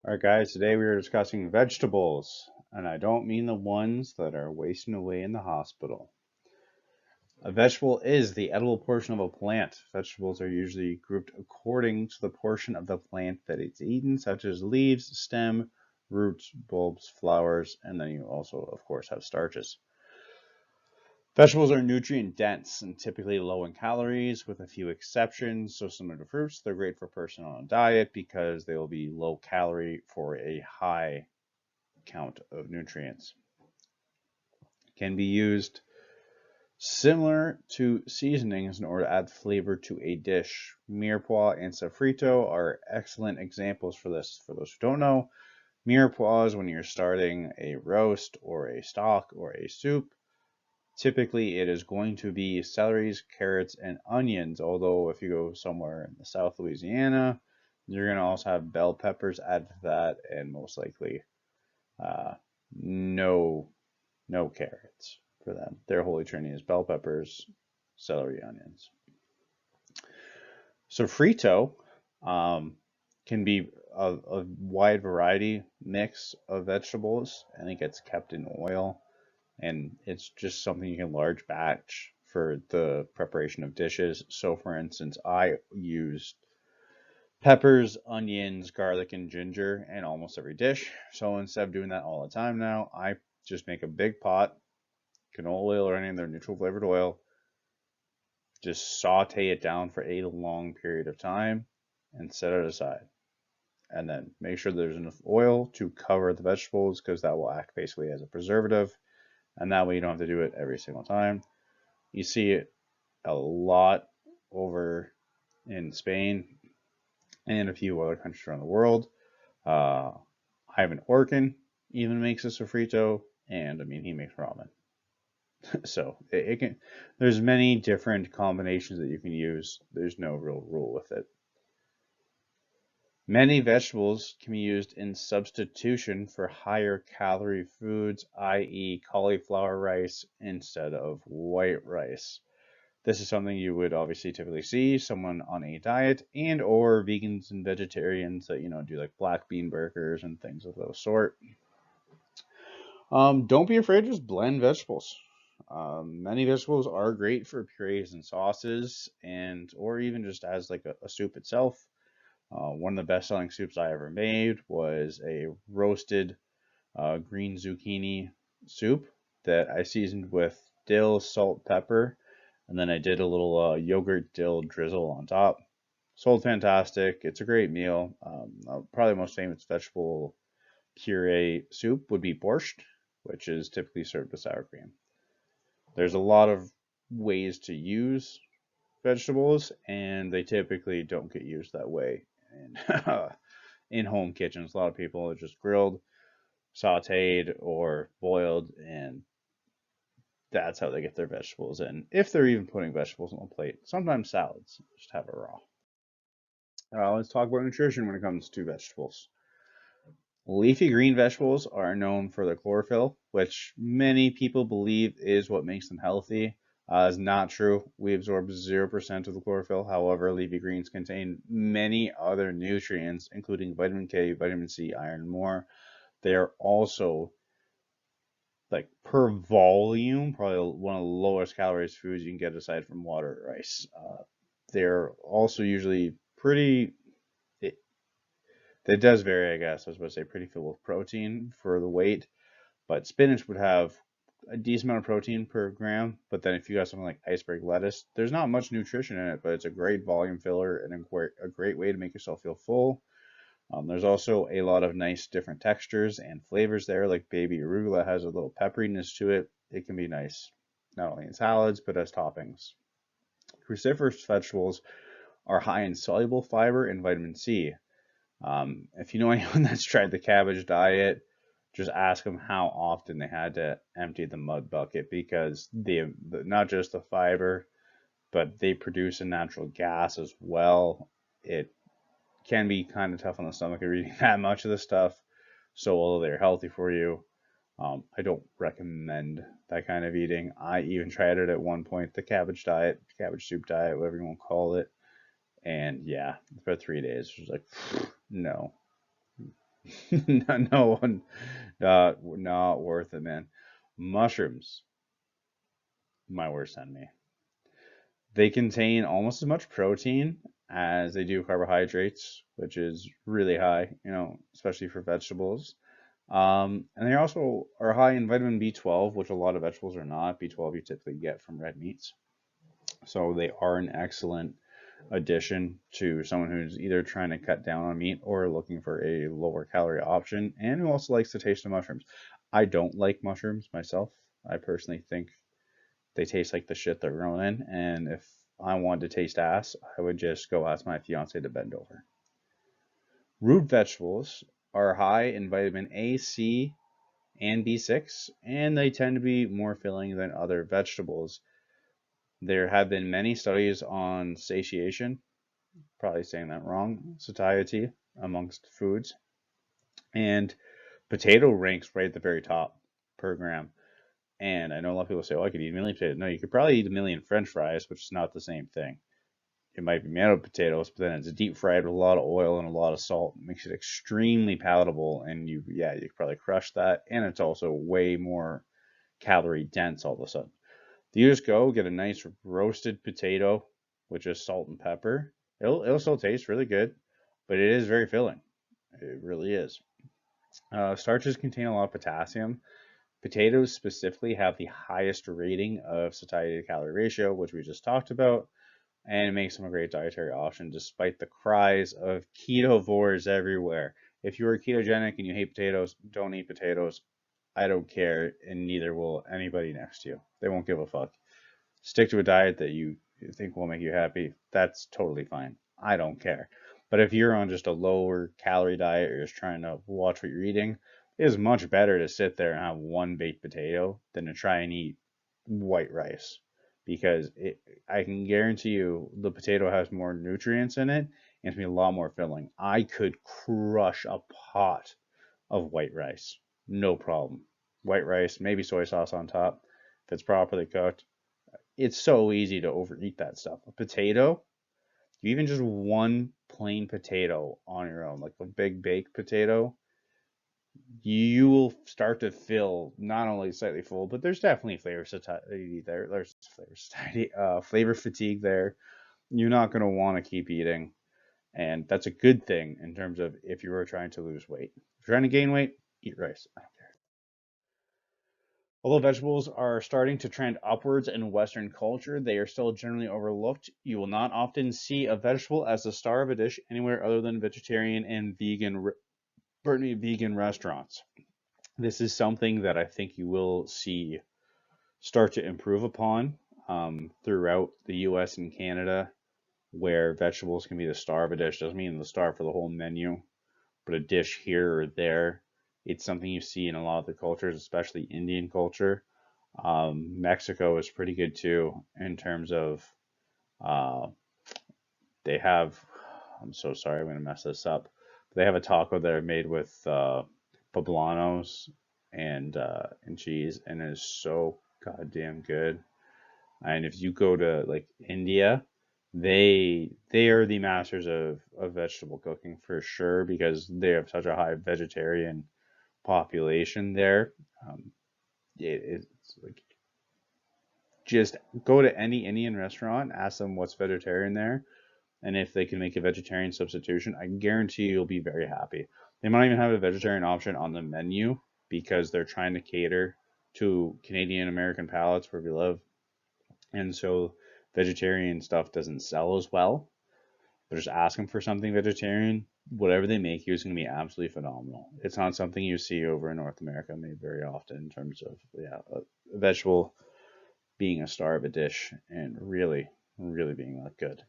Alright guys, today we are discussing vegetables, and I don't mean the ones that are wasting away in the hospital. A vegetable is the edible portion of a plant. Vegetables are usually grouped according to the portion of the plant that it's eaten, such as leaves, stem, roots, bulbs, flowers, and then you also, of course, have starches. Vegetables are nutrient dense and typically low in calories, with a few exceptions. So, similar to fruits, they're great for a person on a diet because they will be low calorie for a high count of nutrients. Can be used similar to seasonings in order to add flavor to a dish. Mirepoix and sofrito are excellent examples for this. For those who don't know, mirepoix is when you're starting a roast or a stock or a soup. Typically, it is going to be celeries, carrots, and onions. Although, if you go somewhere in the South Louisiana, you're going to also have bell peppers added to that, and most likely uh, no carrots for them. Their holy trinity is bell peppers, celery, onions. Sofrito can be a wide variety mix of vegetables, and it gets kept in oil, and it's just something you can large batch for the preparation of dishes. So, for instance, I used peppers, onions, garlic, and ginger in almost every dish. So instead of doing that all the time now, I just make a big pot, canola oil or any other neutral flavored oil, just saute it down for a long period of time and set it aside. And then make sure there's enough oil to cover the vegetables because that will act basically as a preservative. And that way you don't have to do it every single time. You see it a lot over in Spain and a few other countries around the world. Uh, Ivan Orkin even makes a sofrito, and I mean, he makes ramen. So it can. There's many different combinations that you can use. There's no real rule with it. Many vegetables can be used in substitution for higher calorie foods, i.e., cauliflower rice instead of white rice. This is something you would obviously typically see someone on a diet and or vegans and vegetarians that do like black bean burgers and things of those sort. Don't be afraid to just blend vegetables. Many vegetables are great for purees and sauces, and or even just as like a soup itself. One of the best-selling soups I ever made was a roasted green zucchini soup that I seasoned with dill, salt, pepper, and then I did a little yogurt dill drizzle on top. Sold fantastic. It's a great meal. Probably the most famous vegetable puree soup would be borscht, which is typically served with sour cream. There's a lot of ways to use vegetables, and they typically don't get used that way in, in home kitchens. A lot of people are just grilled, sauteed, or boiled, and that's how they get their vegetables in. If they're even putting vegetables on the plate, sometimes salads just have it raw. Let's talk about nutrition when it comes to vegetables. Leafy green vegetables are known for their chlorophyll, which many people believe is what makes them healthy. Is not true. We absorb 0% of the chlorophyll. However, leafy greens contain many other nutrients, including vitamin K, vitamin C, iron, and more. They are also, like, per volume, probably one of the lowest calories foods you can get aside from water or rice. They're also usually pretty, it does vary, I guess. I was about to say pretty filled with protein for the weight, but spinach would have a decent amount of protein per gram. But then if you got something like iceberg lettuce, there's not much nutrition in it, but it's a great volume filler and a great way to make yourself feel full. There's also a lot of nice different textures and flavors there, like baby arugula has a little pepperiness to it. It can be nice, not only in salads, but as toppings. Cruciferous vegetables are high in soluble fiber and vitamin C. If you know anyone that's tried the cabbage diet, just ask them how often they had to empty the mud bucket because not just the fiber, but they produce a natural gas as well. It can be kind of tough on the stomach if you're eating that much of the stuff. So although they're healthy for you, I don't recommend that kind of eating. I even tried it at one point, the cabbage diet, cabbage soup diet, whatever you want to call it. And yeah, for 3 days, it was like, no, No one, not worth it, man. Mushrooms, my worst enemy. They contain almost as much protein as they do carbohydrates, which is really high, especially for vegetables. And they also are high in vitamin B12, which a lot of vegetables are not. B12 you typically get from red meats. So they are an excellent addition to someone who's either trying to cut down on meat or looking for a lower calorie option and who also likes the taste of mushrooms. I don't like mushrooms myself. I personally think they taste like the shit they're grown in, and if I wanted to taste ass, I would just go ask my fiance to bend over. Root vegetables are high in vitamin A, C, and B6, and they tend to be more filling than other vegetables. There have been many studies on satiation, probably saying that wrong, satiety amongst foods, and potato ranks right at the very top per gram. And I know a lot of people say, "Oh, I could eat a million potatoes." No, you could probably eat a million French fries, which is not the same thing. It might be made out of potatoes, but then it's deep fried with a lot of oil and a lot of salt. It makes it extremely palatable, and you could probably crush that. And it's also way more calorie dense all of a sudden. You just go get a nice roasted potato with just salt and pepper. It'll still taste really good, but it is very filling. It really is. Starches contain a lot of potassium. Potatoes specifically have the highest rating of satiety to calorie ratio, which we just talked about, and it makes them a great dietary option despite the cries of ketovores everywhere. If you are ketogenic and you hate potatoes, don't eat potatoes. I don't care, and neither will anybody next to you. They won't give a fuck. Stick to a diet that you think will make you happy. That's totally fine. I don't care. But if you're on just a lower calorie diet or just trying to watch what you're eating, it is much better to sit there and have one baked potato than to try and eat white rice. Because I can guarantee you the potato has more nutrients in it and it's going to be a lot more filling. I could crush a pot of white rice. No problem. White rice, maybe soy sauce on top. If it's properly cooked, it's so easy to overeat that stuff. A potato, even just one plain potato on your own, like a big baked potato, you will start to feel not only slightly full, but there's definitely flavor satiety there. There's flavor satiety, flavor fatigue there. You're not going to want to keep eating, and that's a good thing in terms of if you were trying to lose weight. If you're trying to gain weight, eat rice. I don't care. Although vegetables are starting to trend upwards in Western culture, they are still generally overlooked. You will not often see a vegetable as the star of a dish anywhere other than vegetarian and vegan restaurants. This is something that I think you will see start to improve upon throughout the U.S. and Canada, where vegetables can be the star of a dish. Doesn't mean the star for the whole menu, but a dish here or there. It's something you see in a lot of the cultures, especially Indian culture. Mexico is pretty good too in terms of uh, they have. I'm so sorry, I'm gonna mess this up. They have a taco there made with poblanos and cheese, and it is so goddamn good. And if you go to like India, they are the masters of vegetable cooking for sure because they have such a high vegetarian population there. Um, it's like just go to any Indian restaurant, ask them what's vegetarian there, and if they can make a vegetarian substitution, I guarantee you'll be very happy. They might even have a vegetarian option on the menu because they're trying to cater to Canadian American palates where we live, and so vegetarian stuff doesn't sell as well. But just ask them for something vegetarian. Whatever they make you is going to be absolutely phenomenal. It's not something you see over in North America made very often in terms of a vegetable being a star of a dish and really, really being that good.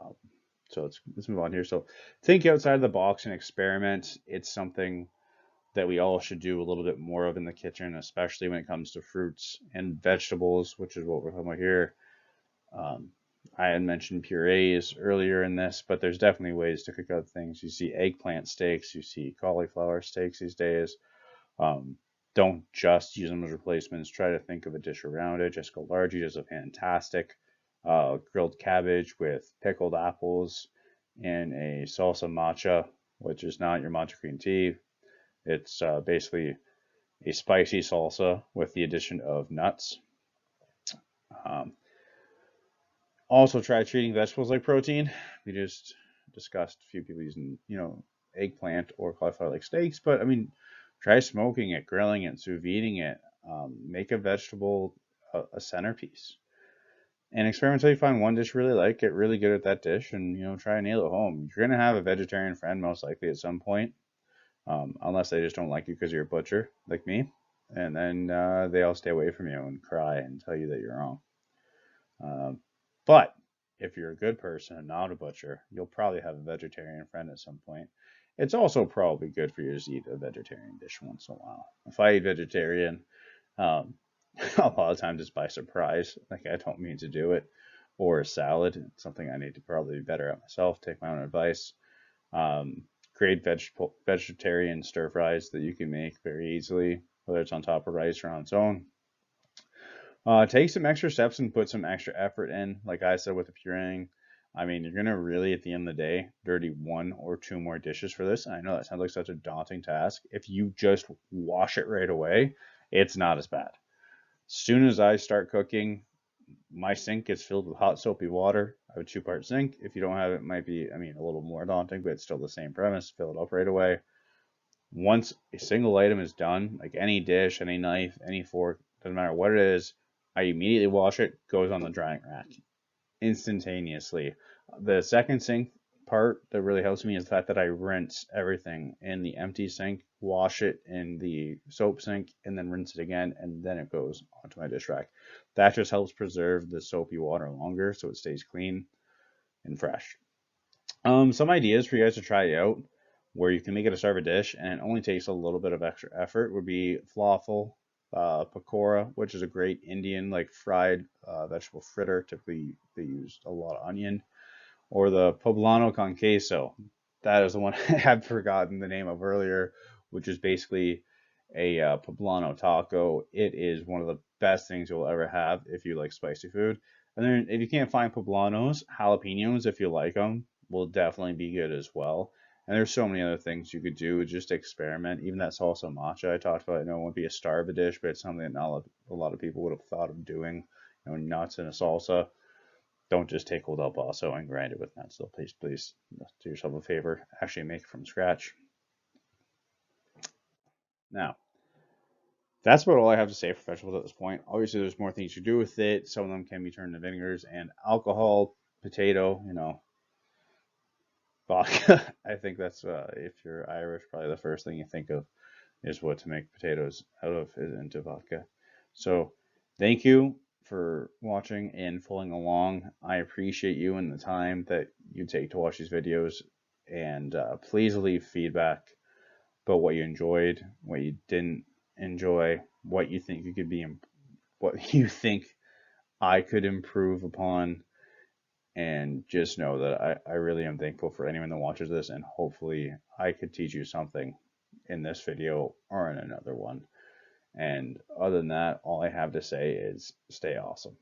Um, so let's move on here. So think outside of the box and experiment. It's something that we all should do a little bit more of in the kitchen, especially when it comes to fruits and vegetables, which is what we're talking about here. Um, I had mentioned purees earlier in this, but there's definitely ways to cook other things. You see eggplant steaks, you see cauliflower steaks these days. Um, don't just use them as replacements. Try to think of a dish around it. Jessica Largie does a fantastic grilled cabbage with pickled apples and a salsa matcha, which is not your matcha green tea. It's basically a spicy salsa with the addition of nuts. Um, Also, try treating vegetables like protein. We just discussed a few people using, eggplant or cauliflower like steaks, but I mean, try smoking it, grilling it, sous videing it. Make a vegetable a centerpiece, and experiment until you find one dish you really like. Get really good at that dish, and try and nail it home. You're gonna have a vegetarian friend most likely at some point, unless they just don't like you because you're a butcher like me, and then they all stay away from you and cry and tell you that you're wrong. Um, but if you're a good person and not a butcher, you'll probably have a vegetarian friend at some point. It's also probably good for you to eat a vegetarian dish once in a while. If I eat vegetarian, um, a lot of times it's by surprise. Like I don't mean to do it. Or a salad. It's something I need to probably be better at myself. Take my own advice. Create vegetarian stir fries that you can make very easily, whether it's on top of rice or on its own. Take some extra steps and put some extra effort in. Like I said with the pureeing, I mean, you're gonna really, at the end of the day, dirty one or two more dishes for this. And I know that sounds like such a daunting task. If you just wash it right away, it's not as bad. As soon as I start cooking, my sink is filled with hot soapy water. I have a two-part sink. If you don't have it, it might be, I mean, a little more daunting, but it's still the same premise. Fill it up right away. Once a single item is done, like any dish, any knife, any fork, doesn't matter what it is, I immediately wash it, goes on the drying rack instantaneously. The second sink part that really helps me is the fact that I rinse everything in the empty sink, wash it in the soap sink, and then rinse it again, and then it goes onto my dish rack. That just helps preserve the soapy water longer so it stays clean and fresh. Some ideas for you guys to try out where you can make it a serve a dish and it only takes a little bit of extra effort would be falafel, pakora, which is a great Indian like fried vegetable fritter. Typically, they use a lot of onion, or the poblano con queso. That is the one I had forgotten the name of earlier, which is basically a poblano taco. It is one of the best things you'll ever have if you like spicy food. And then if you can't find poblanos, jalapenos, if you like them, will definitely be good as well. And there's so many other things you could do. Just experiment. Even that salsa matcha I talked about, I know it won't be a star of a dish, but it's something that not a lot of people would have thought of doing. Nuts in a salsa. Don't just take Old El Paso and grind it with nuts. So please do yourself a favor. Actually make it from scratch. Now, that's about all I have to say for vegetables at this point. Obviously, there's more things you do with it. Some of them can be turned into vinegars and alcohol, potato, vodka. I think that's, if you're Irish, probably the first thing you think of is what to make potatoes out of is into vodka. So, thank you for watching and following along. I appreciate you and the time that you take to watch these videos. And please leave feedback about what you enjoyed, what you didn't enjoy, what you think you could be, what you think I could improve upon. And just know that I really am thankful for anyone that watches this, and hopefully I could teach you something in this video or in another one. And other than that, all I have to say is stay awesome.